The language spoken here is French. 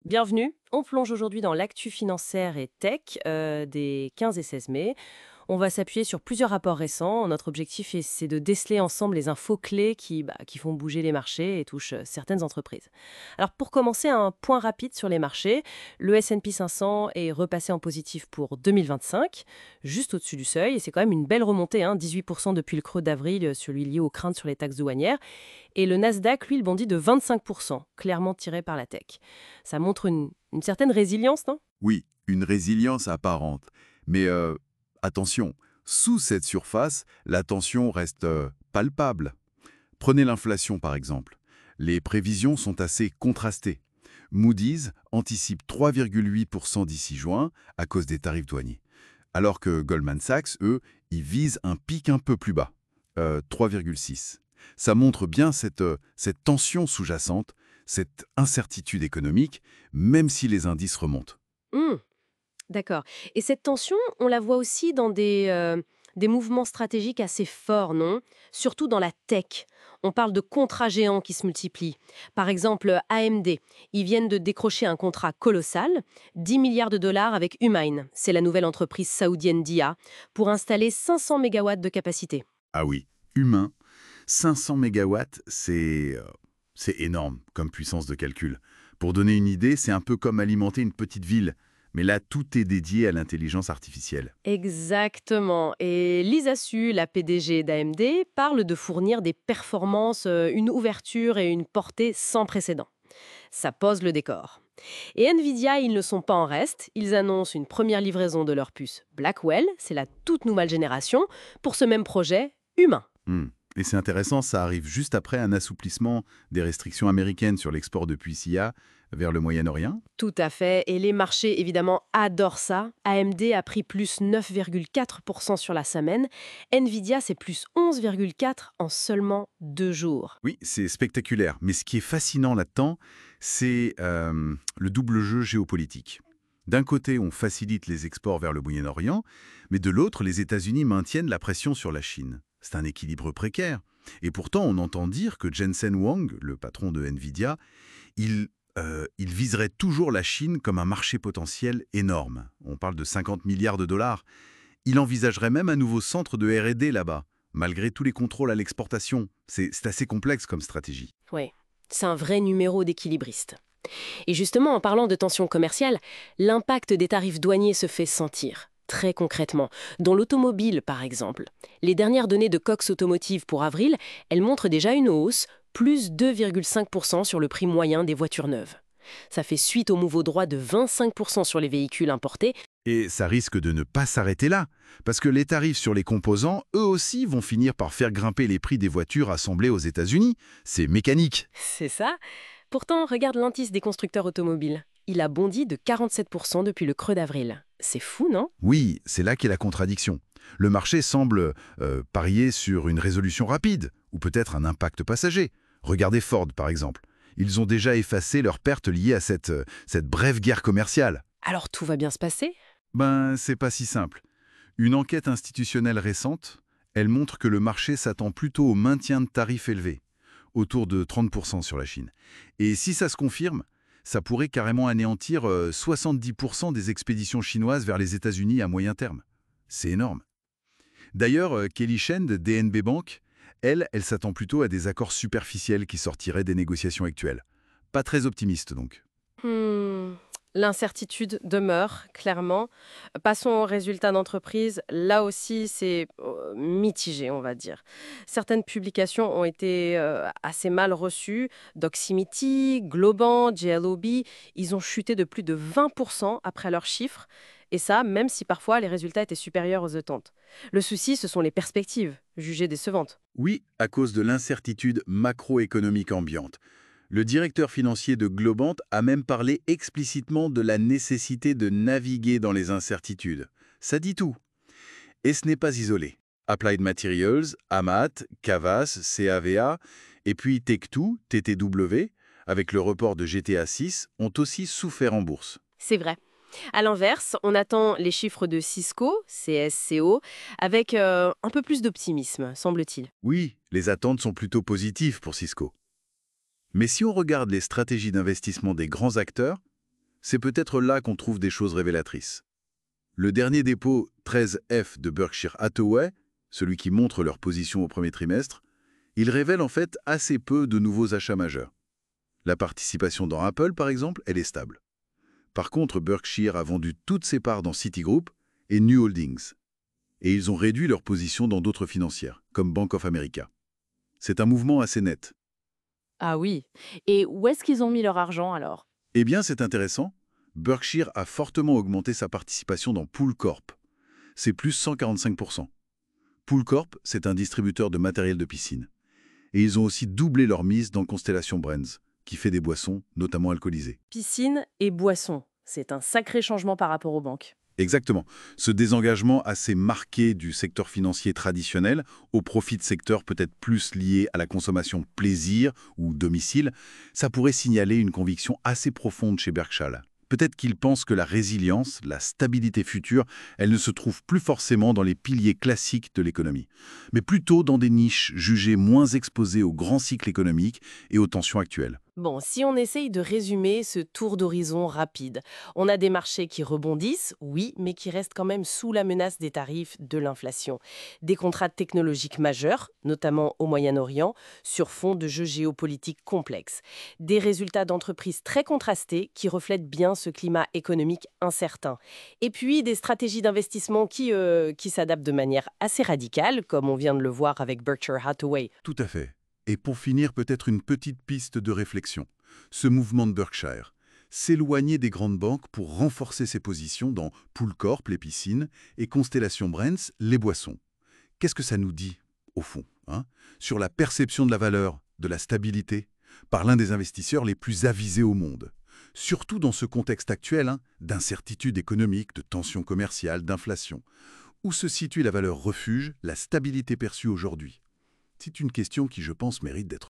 Bienvenue, on plonge aujourd'hui dans l'actu financière et tech des 15 et 16 mai. On va s'appuyer sur plusieurs rapports récents. Notre objectif, c'est de déceler ensemble les infos clés qui font bouger les marchés et touchent certaines entreprises. Alors pour commencer, un point rapide sur les marchés. Le S&P 500 est repassé en positif pour 2025, juste au-dessus du seuil. Et c'est quand même une belle remontée, 18% depuis le creux d'avril, celui lié aux craintes sur les taxes douanières. Et le Nasdaq, lui, il bondit de 25%, clairement tiré par la tech. Ça montre une certaine résilience, non? Oui, une résilience apparente. Mais attention, sous cette surface, la tension reste palpable. Prenez l'inflation par exemple. Les prévisions sont assez contrastées. Moody's anticipe 3,8% d'ici juin à cause des tarifs douaniers. Alors que Goldman Sachs, eux, ils visent un pic un peu plus bas, 3,6. Ça montre bien cette tension sous-jacente, cette incertitude économique, même si les indices remontent. Hmm, d'accord. Et cette tension, on la voit aussi dans des mouvements stratégiques assez forts, non? Surtout dans la tech. On parle de contrats géants qui se multiplient. Par exemple, AMD, ils viennent de décrocher un contrat colossal, 10 milliards de dollars avec Humine, c'est la nouvelle entreprise saoudienne d'IA, pour installer 500 mégawatts de capacité. Ah oui, humain, 500 mégawatts, c'est énorme comme puissance de calcul. Pour donner une idée, c'est un peu comme alimenter une petite ville. Mais là, tout est dédié à l'intelligence artificielle. Exactement. Et Lisa Su, la PDG d'AMD, parle de fournir des performances, une ouverture et une portée sans précédent. Ça pose le décor. Et Nvidia, ils ne sont pas en reste. Ils annoncent une première livraison de leur puce Blackwell, c'est la toute nouvelle génération, pour ce même projet humain. Hmm. Et c'est intéressant, ça arrive juste après un assouplissement des restrictions américaines sur l'export de puces IA vers le Moyen-Orient. Tout à fait. Et les marchés, évidemment, adorent ça. AMD a pris plus 9,4% sur la semaine. Nvidia, c'est plus 11,4% en seulement 2 jours. Oui, c'est spectaculaire. Mais ce qui est fascinant là-dedans, c'est le double jeu géopolitique. D'un côté, on facilite les exports vers le Moyen-Orient, mais de l'autre, les États-Unis maintiennent la pression sur la Chine. C'est un équilibre précaire. Et pourtant, on entend dire que Jensen Huang, le patron de Nvidia, il viserait toujours la Chine comme un marché potentiel énorme. On parle de 50 milliards de dollars. Il envisagerait même un nouveau centre de R&D là-bas, malgré tous les contrôles à l'exportation. C'est assez complexe comme stratégie. Oui, c'est un vrai numéro d'équilibriste. Et justement, en parlant de tensions commerciales, l'impact des tarifs douaniers se fait sentir. Très concrètement, dans l'automobile par exemple. Les dernières données de Cox Automotive pour avril, elles montrent déjà une hausse, plus 2,5% sur le prix moyen des voitures neuves. Ça fait suite au nouveau droit de 25% sur les véhicules importés. Et ça risque de ne pas s'arrêter là, parce que les tarifs sur les composants, eux aussi, vont finir par faire grimper les prix des voitures assemblées aux États-Unis. C'est mécanique. C'est ça. Pourtant, regarde l'indice des constructeurs automobiles. Il a bondi de 47% depuis le creux d'avril. C'est fou, non? Oui, c'est là qu'est la contradiction. Le marché semble parier sur une résolution rapide, ou peut-être un impact passager. Regardez Ford, par exemple. Ils ont déjà effacé leurs pertes liées à cette brève guerre commerciale. Alors tout va bien se passer? Ben, c'est pas si simple. Une enquête institutionnelle récente, elle montre que le marché s'attend plutôt au maintien de tarifs élevés, autour de 30% sur la Chine. Et si ça se confirme, ça pourrait carrément anéantir 70% des expéditions chinoises vers les États-Unis à moyen terme. C'est énorme. D'ailleurs, Kelly Shen de DNB Bank, elle s'attend plutôt à des accords superficiels qui sortiraient des négociations actuelles. Pas très optimiste donc. Hmm, L'incertitude demeure, clairement. Passons aux résultats d'entreprise. Là aussi, c'est mitigé, on va dire. Certaines publications ont été assez mal reçues. Doximity, Globant, JLOB, ils ont chuté de plus de 20% après leurs chiffres. Et ça, même si parfois les résultats étaient supérieurs aux attentes. Le souci, ce sont les perspectives, jugées décevantes. Oui, à cause de l'incertitude macroéconomique ambiante. Le directeur financier de Globant a même parlé explicitement de la nécessité de naviguer dans les incertitudes. Ça dit tout. Et ce n'est pas isolé. Applied Materials, Amat, Cavas, CAVA, et puis Tech2, TTW, avec le report de GTA 6, ont aussi souffert en bourse. C'est vrai. À l'inverse, on attend les chiffres de Cisco, CSCO, avec un peu plus d'optimisme, semble-t-il. Oui, les attentes sont plutôt positives pour Cisco. Mais si on regarde les stratégies d'investissement des grands acteurs, C'est peut-être là qu'on trouve des choses révélatrices. Le dernier dépôt 13F de Berkshire Hathaway, celui qui montre leur position au premier trimestre, il révèle en fait assez peu de nouveaux achats majeurs. La participation dans Apple, par exemple, elle est stable. Par contre, Berkshire a vendu toutes ses parts dans Citigroup et New Holdings. Et ils ont réduit leur position dans d'autres financières, comme Bank of America. C'est un mouvement assez net. Ah oui. Et où est-ce qu'ils ont mis leur argent alors? Eh bien, c'est intéressant. Berkshire a fortement augmenté sa participation dans Pool Corp. C'est plus 145%. Pool Corp, c'est un distributeur de matériel de piscine. Et ils ont aussi doublé leur mise dans Constellation Brands, qui fait des boissons, notamment alcoolisées. Piscine et boisson, c'est un sacré changement par rapport aux banques. Exactement. Ce désengagement assez marqué du secteur financier traditionnel au profit de secteurs peut-être plus liés à la consommation plaisir ou domicile, ça pourrait signaler une conviction assez profonde chez Berkshire. Peut-être qu'ils pensent que la résilience, la stabilité future, elle ne se trouve plus forcément dans les piliers classiques de l'économie, mais plutôt dans des niches jugées moins exposées aux grands cycles économiques et aux tensions actuelles. Bon, si on essaye de résumer ce tour d'horizon rapide, on a des marchés qui rebondissent, oui, mais qui restent quand même sous la menace des tarifs de l'inflation. Des contrats technologiques majeurs, notamment au Moyen-Orient, sur fond de jeux géopolitiques complexes. Des résultats d'entreprises très contrastés qui reflètent bien ce climat économique incertain. Et puis des stratégies d'investissement qui s'adaptent de manière assez radicale, comme on vient de le voir avec Berkshire Hathaway. Tout à fait. Et pour finir, peut-être une petite piste de réflexion. Ce mouvement de Berkshire, s'éloigner des grandes banques pour renforcer ses positions dans Pool Corp, les piscines, et Constellation Brands, les boissons. Qu'est-ce que ça nous dit, au fond, sur la perception de la valeur, de la stabilité, par l'un des investisseurs les plus avisés au monde? Surtout dans ce contexte actuel, d'incertitude économique, de tensions commerciales, d'inflation. Où se situe la valeur refuge, la stabilité perçue aujourd'hui? C'est une question qui, je pense, mérite d'être